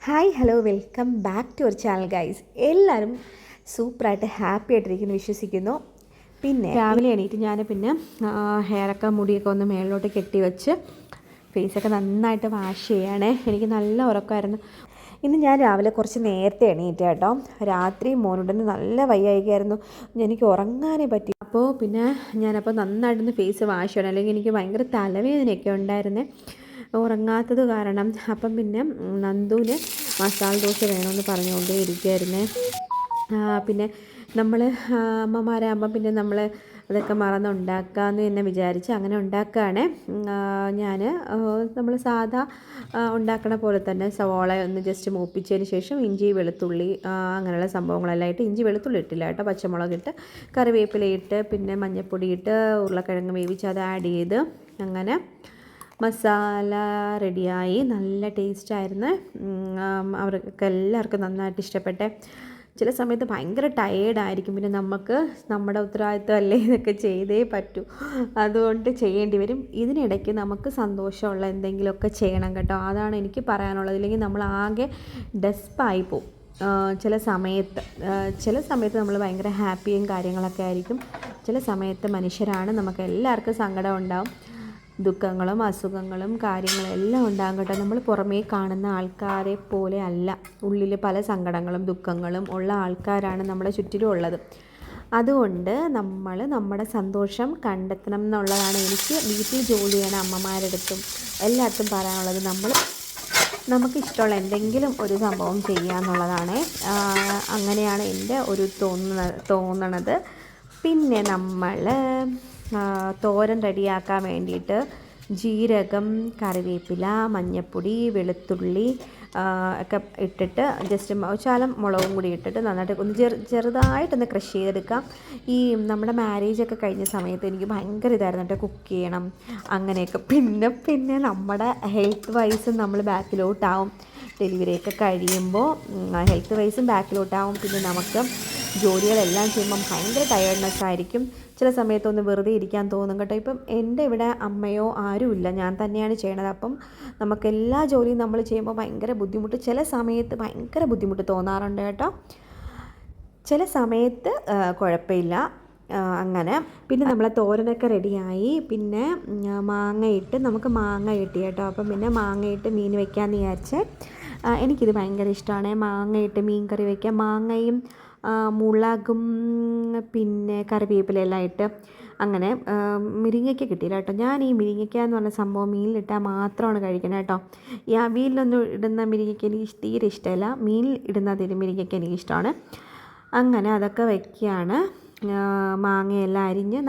Hi hello welcome back to our channel guys. എല്ലാവരും സൂപ്പറായിട്ട് happy ആയിട്ടിരിക്കുന്നു വിശ്വസിക്കുന്നു. പിന്നെ രാവിലെ എണീറ്റ് ഞാൻ ഹെയറൊക്കെ മുടിയൊക്കെ ഒന്ന് മേളിലോട്ട് കെട്ടി വെച്ച് ഫേസൊക്കെ നന്നായിട്ട് വാഷ് ചെയ്യണേ. എനിക്ക് നല്ല ഉറക്കമായിരുന്നു. ഇന്ന് ഞാൻ രാവിലെ കുറച്ച് നേരത്തെ എണീറ്റ് കേട്ടോ. രാത്രി മോനുണ്ടെന്ന് നല്ല വയ്യായിക്കായിരുന്നു, എനിക്ക് ഉറങ്ങാനേ പറ്റി. അപ്പോൾ ഞാനപ്പോൾ നന്നായിട്ടൊന്ന് ഫേസ് വാഷ് ചെയ്യണം, അല്ലെങ്കിൽ എനിക്ക് ഭയങ്കര തലവേദനയൊക്കെ ഉണ്ടായിരുന്നേ ഉറങ്ങാത്തത് കാരണം. അപ്പം നന്ദുവിന് മസാല ദോശ വേണമെന്ന് പറഞ്ഞുകൊണ്ടേ ഇരിക്കുമായിരുന്നേ. പിന്നെ നമ്മൾ അമ്മമാരാകുമ്പം നമ്മൾ അതൊക്കെ മറന്നുണ്ടാക്കാമെന്ന് തന്നെ വിചാരിച്ച് അങ്ങനെ ഉണ്ടാക്കുകയാണ്. നമ്മൾ സാധാ ഉണ്ടാക്കണ പോലെ തന്നെ സവാള ഒന്ന് ജസ്റ്റ് മൂപ്പിച്ചതിന് ശേഷം ഇഞ്ചി വെളുത്തുള്ളി അങ്ങനെയുള്ള സംഭവങ്ങളെല്ലാം ഇട്ട്, ഇഞ്ചി വെളുത്തുള്ളി ഇട്ടില്ല കേട്ടോ, പച്ചമുളക് ഇട്ട് കറിവേപ്പില ഇട്ട് മഞ്ഞൾപ്പൊടി ഇട്ട് ഉരുളക്കിഴങ്ങ് വേവിച്ച് അത് ആഡ് ചെയ്ത് അങ്ങനെ മസാല റെഡിയായി. നല്ല ടേസ്റ്റായിരുന്നു. അവർക്ക് എല്ലാവർക്കും നന്നായിട്ട് ഇഷ്ടപ്പെട്ടെ. ചില സമയത്ത് ഭയങ്കര ടയേർഡായിരിക്കും, നമുക്ക് നമ്മുടെ ഉത്തരവാദിത്വമല്ലേ ഇതൊക്കെ ചെയ്തേ പറ്റൂ, അതുകൊണ്ട് ചെയ്യേണ്ടി വരും. ഇതിനിടയ്ക്ക് നമുക്ക് സന്തോഷമുള്ള എന്തെങ്കിലുമൊക്കെ ചെയ്യണം കേട്ടോ, അതാണ് എനിക്ക് പറയാനുള്ളത്. ഇല്ലെങ്കിൽ നമ്മൾ ആകെ ഡെസ്പായി പോവും. ചില സമയത്ത് നമ്മൾ ഭയങ്കര ഹാപ്പിയും കാര്യങ്ങളൊക്കെ ആയിരിക്കും. ചില സമയത്ത് മനുഷ്യരാണ്, നമുക്ക് എല്ലാവർക്കും സങ്കടം ഉണ്ടാവും, ദുഃഖങ്ങളും അസുഖങ്ങളും കാര്യങ്ങളും എല്ലാം ഉണ്ടാകും കേട്ടോ. നമ്മൾ പുറമേ കാണുന്ന ആൾക്കാരെ പോലെ അല്ല, ഉള്ളിൽ പല സങ്കടങ്ങളും ദുഃഖങ്ങളും ഉള്ള ആൾക്കാരാണ് നമ്മുടെ ചുറ്റിലും ഉള്ളത്. അതുകൊണ്ട് നമ്മൾ നമ്മുടെ സന്തോഷം കണ്ടെത്തണം എന്നുള്ളതാണ് എനിക്ക് വീട്ടിൽ ജോലി ചെയ്യണ അമ്മമാരടുത്തും എല്ലായിടത്തും പറയാനുള്ളത്. നമുക്കിഷ്ടമുള്ള എന്തെങ്കിലും ഒരു സംഭവം ചെയ്യുക എന്നുള്ളതാണ്. അങ്ങനെയാണ് എൻ്റെ ഒരു തോന്നണത്. പിന്നെ നമ്മൾ തോരൻ റെഡിയാക്കാൻ വേണ്ടിയിട്ട് ജീരകം, കറിവേപ്പില, മഞ്ഞൾപ്പൊടി, വെളുത്തുള്ളി ഒക്കെ ഇട്ടിട്ട് ജസ്റ്റ് ശകലം മുളകും കൂടി ഇട്ടിട്ട് നന്നായിട്ട് ഒന്ന് ചെറുതായിട്ടൊന്ന് ക്രഷ് ചെയ്തെടുക്കാം. ഈ നമ്മുടെ മാരേജൊക്കെ കഴിഞ്ഞ സമയത്ത് എനിക്ക് ഭയങ്കര ഇതായിരുന്നു കേട്ടോ, കുക്ക് ചെയ്യണം അങ്ങനെയൊക്കെ. പിന്നെ നമ്മുടെ ഹെൽത്ത് വൈസും നമ്മൾ ബാക്കിലോട്ടാവും. ഡെലിവറിയൊക്കെ കഴിയുമ്പോൾ ഹെൽത്ത് വൈസും ബാക്കിലോട്ടാവും. പിന്നെ നമുക്ക് ജോലികളെല്ലാം ചെയ്യുമ്പം ഭയങ്കര ടയേർഡ്നെസ് ആയിരിക്കും. ചില സമയത്തൊന്ന് വെറുതെ ഇരിക്കാൻ തോന്നും കേട്ടോ. ഇപ്പം എൻ്റെ ഇവിടെ അമ്മയോ ആരുമില്ല, ഞാൻ തന്നെയാണ് ചെയ്യണത്. അപ്പം നമുക്കെല്ലാ ജോലിയും നമ്മൾ ചെയ്യുമ്പോൾ ഭയങ്കര ബുദ്ധിമുട്ട്, ചില സമയത്ത് ഭയങ്കര ബുദ്ധിമുട്ട് തോന്നാറുണ്ട് കേട്ടോ. ചില സമയത്ത് കുഴപ്പമില്ല. അങ്ങനെ നമ്മളെ തോരനൊക്കെ റെഡിയായി. നമുക്ക് മാങ്ങ കിട്ടി കേട്ടോ. അപ്പം മാങ്ങയിട്ട് മീൻ വയ്ക്കാമെന്ന് വിചാരിച്ച്. എനിക്കിത് ഭയങ്കര ഇഷ്ടമാണ്, മാങ്ങയിട്ട് മീൻ കറി വയ്ക്കാം. മാങ്ങയും മുളകും കറിവേപ്പിലയെല്ലാം ഇട്ട് അങ്ങനെ. മുരിങ്ങയ്ക്ക കിട്ടിയില്ല കേട്ടോ. ഞാൻ ഈ മുരിങ്ങയ്ക്ക എന്ന് പറഞ്ഞ സംഭവം മീനിലിട്ടാൽ മാത്രമാണ് കഴിക്കുന്നത് കേട്ടോ. ഈ അവിയലിലൊന്നും ഇടുന്ന മുരിങ്ങയ്ക്ക എനിക്ക് തീരെ ഇഷ്ടമല്ല, മീനിൽ ഇടുന്ന മുരിങ്ങയ്ക്ക എനിക്കിഷ്ടമാണ്. അങ്ങനെ അതൊക്കെ വയ്ക്കുകയാണ്. മാങ്ങയെല്ലാം അരിഞ്ഞ്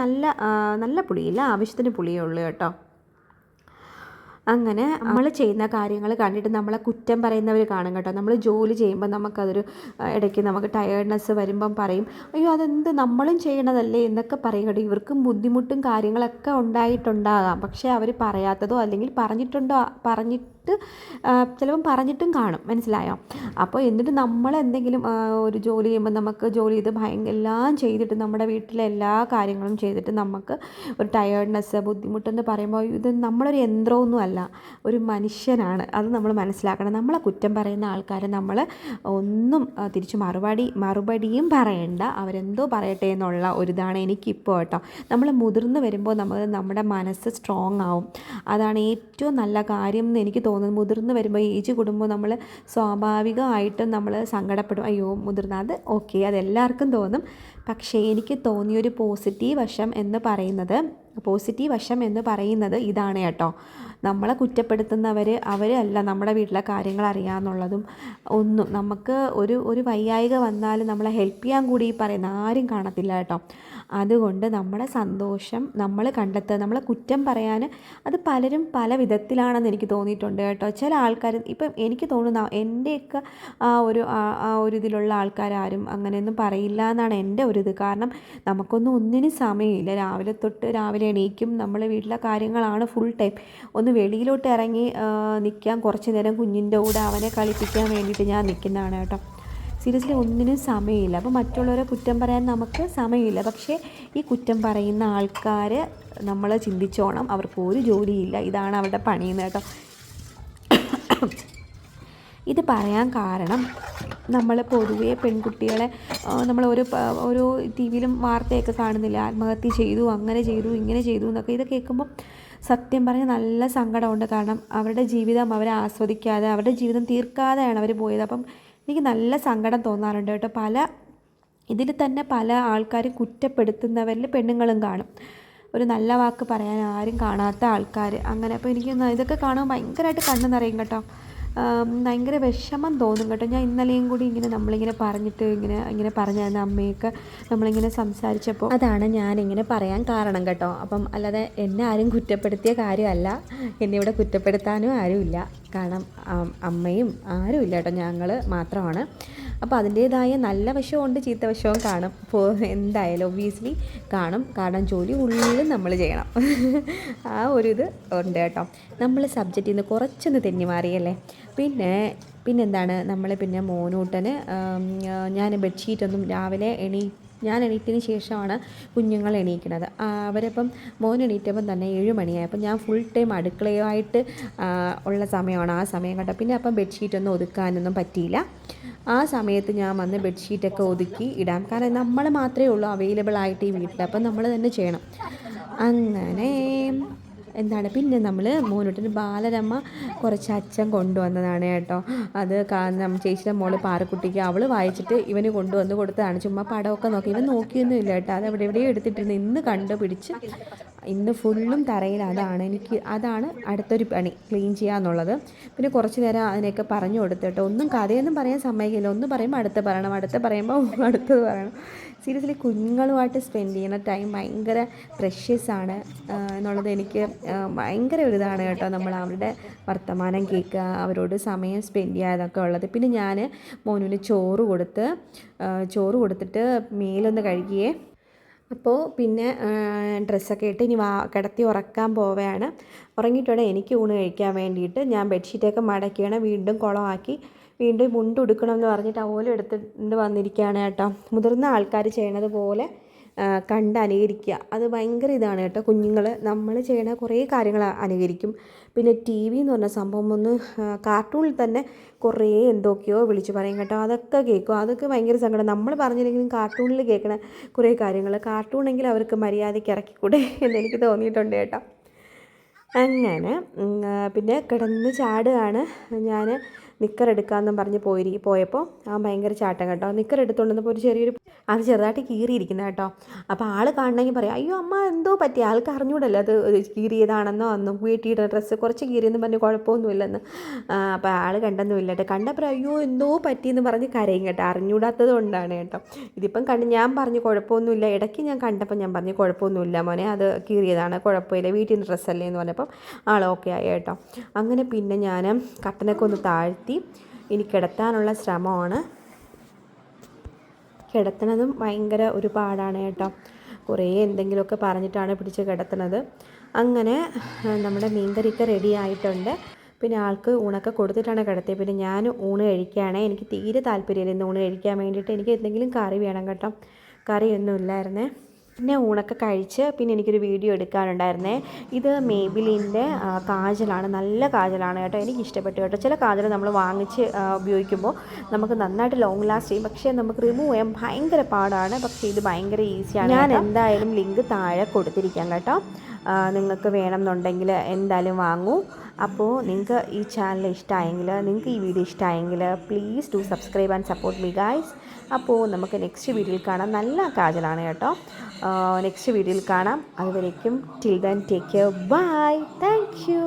നല്ല പുളിയില്ല, ആവശ്യത്തിന് പുളിയേ ഉള്ളൂ കേട്ടോ. അങ്ങനെ നമ്മൾ ചെയ്യുന്ന കാര്യങ്ങൾ കണ്ടിട്ട് നമ്മളെ കുറ്റം പറയുന്നവർ കാണും കേട്ടോ. നമ്മൾ ജോലി ചെയ്യുമ്പോൾ നമുക്കതൊരു ഇടയ്ക്ക് നമുക്ക് ടയേർഡ്നെസ് വരുമ്പം പറയും, അയ്യോ അതെന്ത് നമ്മളും ചെയ്യണതല്ലേ എന്നൊക്കെ പറയും കേട്ടോ. ഇവർക്കും ബുദ്ധിമുട്ടും കാര്യങ്ങളൊക്കെ ഉണ്ടായിട്ടുണ്ടാകാം, പക്ഷേ അവർ പറയാത്തതോ അല്ലെങ്കിൽ പറഞ്ഞിട്ട് ചിലപ്പം പറഞ്ഞിട്ടും കാണും, മനസ്സിലായോ? അപ്പോൾ എന്നിട്ട് നമ്മളെന്തെങ്കിലും ഒരു ജോലി ചെയ്യുമ്പോൾ നമുക്ക് ജോലി ചെയ്ത് എല്ലാം ചെയ്തിട്ട് നമ്മുടെ വീട്ടിലെ എല്ലാ കാര്യങ്ങളും ചെയ്തിട്ട് നമുക്ക് ഒരു ടയേർഡ്നെസ് ബുദ്ധിമുട്ടെന്ന് പറയുമ്പോൾ ഇത് നമ്മളൊരു യന്ത്രമൊന്നും അല്ല, ഒരു മനുഷ്യനാണ്. അത് നമ്മൾ മനസ്സിലാക്കണം. നമ്മളെ കുറ്റം പറയുന്ന ആൾക്കാരെ നമ്മൾ ഒന്നും തിരിച്ച് മറുപടിയും പറയണ്ട, അവരെന്തോ പറയട്ടെ എന്നുള്ള ഒരിതാണ് എനിക്കിപ്പോൾ കേട്ടോ. നമ്മൾ മുതിർന്ന് വരുമ്പോൾ നമ്മുടെ മനസ്സ് സ്ട്രോങ് ആവും, അതാണ് ഏറ്റവും നല്ല കാര്യം എന്ന് എനിക്ക് തോന്നുന്നത്. മുതിർന്ന് വരുമ്പോൾ ഏജ് കൂടുമ്പോൾ നമ്മൾ സ്വാഭാവികമായിട്ടും നമ്മൾ സങ്കടപ്പെടും, അയ്യോ മുതിർന്ന, അത് ഓക്കെ, അതെല്ലാവർക്കും തോന്നും. പക്ഷേ എനിക്ക് തോന്നിയൊരു പോസിറ്റീവ് വശം എന്ന് പറയുന്നത് ഇതാണ് കേട്ടോ. നമ്മളെ അവരല്ല നമ്മുടെ വീട്ടിലെ കാര്യങ്ങൾ അറിയാമെന്നുള്ളതും ഒന്നും. നമുക്ക് ഒരു വയ്യായിക വന്നാൽ നമ്മളെ ഹെൽപ്പ് ചെയ്യാൻ കൂടി പറയുന്ന ആരും കാണത്തില്ല കേട്ടോ. അതുകൊണ്ട് നമ്മുടെ സന്തോഷം നമ്മൾ കണ്ടെത്തുക. നമ്മളെ കുറ്റം പറയാൻ അത് പലരും പല വിധത്തിലാണെന്ന് എനിക്ക് തോന്നിയിട്ടുണ്ട് കേട്ടോ. ചില ആൾക്കാർ, ഇപ്പം എനിക്ക് തോന്നുന്ന എൻ്റെയൊക്കെ ആ ഒരു ഇതിലുള്ള ആൾക്കാരും അങ്ങനെയൊന്നും പറയില്ല എന്നാണ് എൻ്റെ ഒരിത്. കാരണം ഒന്നിനും സമയമില്ല. രാവിലെ എണീക്കും, നമ്മൾ വീട്ടിലെ കാര്യങ്ങളാണ് ഫുൾ ടൈം. ഒന്ന് വെളിയിലോട്ട് ഇറങ്ങി നിൽക്കാൻ കുറച്ച് നേരം കുഞ്ഞിൻ്റെ കൂടെ അവനെ കളിപ്പിക്കാൻ വേണ്ടിയിട്ട് ഞാൻ നിൽക്കുന്നതാണ് കേട്ടോ. സീരിയസ്ലി ഒന്നിനും സമയമില്ല. അപ്പോൾ മറ്റുള്ളവരെ കുറ്റം പറയാൻ നമുക്ക് സമയമില്ല. പക്ഷേ ഈ കുറ്റം പറയുന്ന ആൾക്കാർ നമ്മൾ ചിന്തിച്ചോണം, അവർക്ക് ഒരു ജോലിയില്ല, ഇതാണ് അവരുടെ പണിയെന്ന് കേട്ടോ. ഇത് പറയാൻ കാരണം നമ്മൾ പൊതുവേ പെൺകുട്ടികളെ നമ്മൾ ഓരോ ടി വിയിലും വാർത്തയൊക്കെ കാണുന്നില്ല, ആത്മഹത്യ ചെയ്തു, അങ്ങനെ ചെയ്തു, ഇങ്ങനെ ചെയ്തു എന്നൊക്കെ. ഇത് കേൾക്കുമ്പം സത്യം പറഞ്ഞാൽ നല്ല സങ്കടമുണ്ട്. കാരണം അവരുടെ ജീവിതം അവരെ ആസ്വദിക്കാതെ, അവരുടെ ജീവിതം തീർക്കാതെയാണ് അവർ പോയത്. അപ്പം എനിക്ക് നല്ല സങ്കടം തോന്നാറുണ്ട് കേട്ടോ. ഇതിൽ തന്നെ പല ആൾക്കാരും കുറ്റപ്പെടുത്തുന്നവരിൽ പെണ്ണുങ്ങളും കാണും, ഒരു നല്ല വാക്ക് പറയാൻ ആരും കാണാത്ത ആൾക്കാർ അങ്ങനെ. അപ്പോൾ എനിക്ക് ഇതൊക്കെ കാണുമ്പോൾ ഭയങ്കരമായിട്ട് കണ്ണ് നിറയും കേട്ടോ. ഭയങ്കര വിഷമം തോന്നും കേട്ടോ. ഞാൻ ഇന്നലെയും കൂടി നമ്മളിങ്ങനെ പറഞ്ഞിട്ട് ഇങ്ങനെ പറഞ്ഞായിരുന്നു അമ്മയൊക്കെ നമ്മളിങ്ങനെ സംസാരിച്ചപ്പോൾ. അതാണ് ഞാനിങ്ങനെ പറയാൻ കാരണം കേട്ടോ. അപ്പം അല്ലാതെ എന്നെ ആരും കുറ്റപ്പെടുത്തിയ കാര്യമല്ല, എന്നെ ഇവിടെ കുറ്റപ്പെടുത്താനും ആരുമില്ല. കാരണം അമ്മയും ആരുമില്ല കേട്ടോ, ഞങ്ങൾ മാത്രമാണ്. അപ്പോൾ അതിൻ്റേതായ നല്ല വശമുണ്ട്, ചീത്ത വശവും കാണും. ഇപ്പോൾ എന്തായാലും ഒബ്വിയസ്ലി കാണും. കാരണം ജോലി ഉള്ളിൽ നമ്മൾ ചെയ്യണം. ആ ഒരു ഇത് ഉണ്ട് കേട്ടോ. നമ്മൾ സബ്ജക്റ്റിൽ നിന്ന് കുറച്ചൊന്ന് തെന്നി മാറിയല്ലേ. പിന്നെന്താണ് നമ്മൾ മോനൂട്ടന് ഞാൻ ബെഡ്ഷീറ്റൊന്നും രാവിലെ ഞാൻ എണീറ്റതിന് ശേഷമാണ് കുഞ്ഞുങ്ങൾ എണീക്കുന്നത്. അവരപ്പം മോൻ എണീറ്റപ്പം തന്നെ 7 മണിയായി. അപ്പം ഞാൻ ഫുൾ ടൈം അടുക്കളയുമായിട്ട് ഉള്ള സമയമാണ് ആ സമയം കേട്ടോ. പിന്നെ അപ്പം ബെഡ്ഷീറ്റൊന്നും ഒതുക്കാനൊന്നും പറ്റിയില്ല. ആ സമയത്ത് ഞാൻ വന്ന് ബെഡ്ഷീറ്റൊക്കെ ഒതുക്കി ഇടാം. കാരണം നമ്മൾ മാത്രമേ ഉള്ളൂ അവൈലബിൾ ആയിട്ട് ഈ വീട്ടിൽ. അപ്പം നമ്മൾ തന്നെ ചെയ്യണം. അങ്ങനെ പിന്നെ നമ്മൾ മോനൂട്ടിന് ബാലരമ കുറച്ച് അച്ഛൻ കൊണ്ടുവന്നതാണ് കേട്ടോ. അത് ചേച്ചിയുടെ മോള് പാറക്കുട്ടിക്ക് അവൾ വായിച്ചിട്ട് ഇവന് കൊണ്ടുവന്ന് കൊടുത്തതാണ്. ചുമ്മാ പടമൊക്കെ നോക്കി, ഇവൻ നോക്കിയൊന്നും ഇല്ല കേട്ടോ. അത് എവിടെയോ എടുത്തിട്ടിരുന്നു. ഇന്ന് കണ്ടുപിടിച്ച് ഇന്ന് ഫുള്ളും തറയിൽ അതാണ് അടുത്തൊരു പണി, ക്ലീൻ ചെയ്യാന്നുള്ളത്. പിന്നെ കുറച്ച് നേരം അതിനെയൊക്കെ പറഞ്ഞു കൊടുത്തിട്ട് ഒന്നും കഥയൊന്നും പറയാൻ സമ്മതിക്കില്ല. ഒന്ന് പറയുമ്പോൾ അടുത്ത് പറയണം, അടുത്ത് പറയുമ്പോൾ അടുത്തത് പറയണം. സീരിയസ്ലി കുഞ്ഞുങ്ങളുമായിട്ട് സ്പെൻഡ് ചെയ്യുന്ന ടൈം ഭയങ്കര പ്രഷ്യസ് ആണ് എന്നുള്ളത് എനിക്ക് ഭയങ്കര ഒരു ഇതാണ് കേട്ടോ. നമ്മൾ അവരുടെ വർത്തമാനം കേൾക്കുക, അവരോട് സമയം സ്പെൻഡ് ചെയ്യുക, അതൊക്കെ ഉള്ളത്. പിന്നെ ഞാൻ മോനുവിന് ചോറ് കൊടുത്തിട്ട് മേലൊന്ന് കഴുകിയേ. അപ്പോൾ പിന്നെ ഡ്രസ്സൊക്കെ ഇട്ട് ഇനി കിടത്തി ഉറക്കാൻ പോവുകയാണ്. ഉറങ്ങിയിട്ടുണ്ട് എനിക്ക് ഊണ് കഴിക്കാൻ വേണ്ടിയിട്ട്. ഞാൻ ബെഡ്ഷീറ്റൊക്കെ മടക്കിയാണ് വീണ്ടും കുളമാക്കി. വീണ്ടും മുണ്ട് ഉടുക്കണമെന്ന് പറഞ്ഞ് ടവലും എടുത്തിട്ട് വന്നിരിക്കുകയാണ് കേട്ടോ. മുതിർന്ന ആൾക്കാർ ചെയ്യണത് പോലെ കണ്ട് അനുകരിക്കുക, അത് ഭയങ്കര ഇതാണ് കേട്ടോ. കുഞ്ഞുങ്ങൾ നമ്മൾ ചെയ്യണ കുറേ കാര്യങ്ങൾ അനുകരിക്കും. പിന്നെ ടി വി എന്ന് പറഞ്ഞ സംഭവം കാർട്ടൂണിൽ തന്നെ കുറേ എന്തൊക്കെയോ വിളിച്ച് പറയും കേട്ടോ. അതൊക്കെ കേൾക്കും. അതൊക്കെ ഭയങ്കര സങ്കടം. നമ്മൾ പറഞ്ഞില്ലെങ്കിലും കാർട്ടൂണിൽ കേൾക്കണ കുറേ കാര്യങ്ങൾ കാർട്ടൂണെങ്കിൽ അവർക്ക് മര്യാദയ്ക്ക് ഇറക്കിക്കൂടെ എന്നെനിക്ക് തോന്നിയിട്ടുണ്ട് കേട്ടോ. അങ്ങനെ പിന്നെ കിടന്ന് ചാടുകയാണ്. ഞാൻ നിക്കറെടുക്കാമെന്നും പറഞ്ഞ് പോയപ്പോൾ ഭയങ്കര ചാട്ടം കേട്ടോ. നിക്കറെടുത്തുകൊണ്ടുവന്നപ്പോൾ അത് ചെറുതായിട്ട് കീറിയിരിക്കുന്നത് കേട്ടോ. അപ്പോൾ ആൾ കാണണമെങ്കിൽ പറയാം, അയ്യോ അമ്മ എന്തോ പറ്റി, ആൾക്ക് അറിഞ്ഞൂടല്ലോ അത് കീറിയതാണെന്നോ ഒന്നും. വീട്ടിയുടെ ഡ്രസ്സ് കുറച്ച് കീറിയെന്ന് പറഞ്ഞ് കുഴപ്പമൊന്നുമില്ലെന്ന്. അപ്പോൾ ആൾ കണ്ടൊന്നുമില്ല കേട്ടോ. കണ്ടപ്പോൾ അയ്യോ എന്തോ പറ്റിയെന്ന് പറഞ്ഞ് കരയും കേട്ടോ. അറിഞ്ഞൂടാത്തത് കൊണ്ടാണ് കേട്ടോ. ഇതിപ്പം ഞാൻ പറഞ്ഞു കുഴപ്പമൊന്നുമില്ല. ഇടയ്ക്ക് ഞാൻ കണ്ടപ്പോൾ ഞാൻ പറഞ്ഞു കുഴപ്പമൊന്നുമില്ല മോനെ, അത് കീറിയതാണ്, കുഴപ്പമില്ല, വീട്ടിൽ നിന്ന് ഡ്രസ്സല്ലേ എന്ന് പറഞ്ഞപ്പം ആൾ ഓക്കെ ആയി കേട്ടോ. അങ്ങനെ പിന്നെ ഞാൻ കട്ടനൊക്കെ ഒന്ന് താഴ്ത്തി ഇനി കിടത്താനുള്ള ശ്രമമാണ്. കിടത്തണതും ഭയങ്കര ഒരു പാടാണ് കേട്ടോ. കുറേ എന്തെങ്കിലുമൊക്കെ പറഞ്ഞിട്ടാണ് പിടിച്ച് കിടത്തണത്. അങ്ങനെ നമ്മുടെ മീൻകറിയൊക്കെ റെഡി ആയിട്ടുണ്ട്. പിന്നെ ആൾക്ക് ഊണൊക്കെ കൊടുത്തിട്ടാണ് കിടത്തിയത്. പിന്നെ ഞാൻ ഊണ് കഴിക്കുകയാണേ. എനിക്ക് തീരെ താല്പര്യമില്ല ഇന്ന് ഊണ് കഴിക്കാൻ വേണ്ടിയിട്ട്. എനിക്ക് എന്തെങ്കിലും കറി വേണം കേട്ടോ. കറിയൊന്നും ഇല്ലായിരുന്നേ. പിന്നെ ഊണൊക്കെ കഴിച്ച് പിന്നെ എനിക്കൊരു വീഡിയോ എടുക്കാനുണ്ടായിരുന്നേ. ഇത് മേബിലിൻ്റെ കാജലാണ്, നല്ല കാജലാണ് കേട്ടോ. എനിക്ക് ഇഷ്ടപ്പെട്ടു കേട്ടോ. ചില കാജൽ നമ്മൾ വാങ്ങിച്ച് ഉപയോഗിക്കുമ്പോൾ നമുക്ക് നന്നായിട്ട് ലോങ് ലാസ്റ്റ് ചെയ്യും, പക്ഷേ നമുക്ക് റിമൂവ് ചെയ്യാൻ ഭയങ്കര പാടാണ്. പക്ഷേ ഇത് ഭയങ്കര ഈസിയാണ്. ഞാൻ എന്തായാലും ലിങ്ക് താഴെ കൊടുത്തിരിക്കാം കേട്ടോ. നിങ്ങൾക്ക് വേണമെന്നുണ്ടെങ്കിൽ എന്തായാലും വാങ്ങൂ. അപ്പോൾ നിങ്ങൾക്ക് ഈ ചാനൽ ഇഷ്ടമായെങ്കിൽ, നിങ്ങൾക്ക് ഈ വീഡിയോ ഇഷ്ടമായെങ്കിൽ please do subscribe and support me guys. അപ്പോൾ നമുക്ക് നെക്സ്റ്റ് വീഡിയോയിൽ കാണാം. നല്ല കാജലാണ് കേട്ടോ. നെക്സ്റ്റ് വീഡിയോയിൽ കാണാം. അതുവരേക്കും till then take care, bye, thank U.